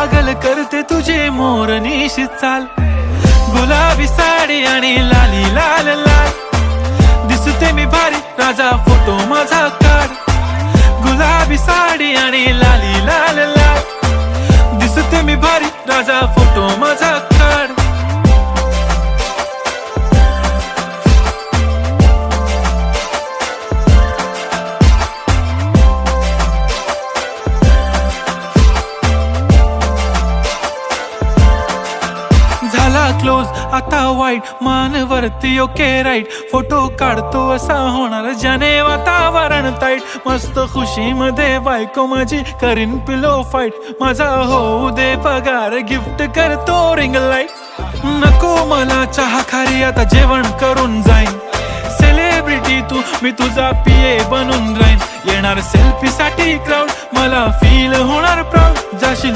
पागल करते तुझे मोरनीशी चाल, गुलाबी साडी आणि लाली लाल लाल. दिसते मी भारी राजा फोटो माझा काढ, गुलाबी साडी आणि लाली लाल लाल. दिसते मी भारी राजा फोटो माझा काढ. झाला क्लोज आता वाईट, मानवरती ओके राईट. फोटो काढतो असा होणार ज्याने वातावरण ताईट. मस्त खुशी मध्ये बायको माझी करीन पिलो फाईट. माझा होऊ दे पगार गिफ्ट करतो रिंग लाईट. नको मला चहा खारी आता जेवण करून जाईन. सेलिब्रिटी तू मी तुझा पिये बनून राहीन. येणार सेल्फी साठी क्राऊड मला फील होणार प्राऊड. जाशील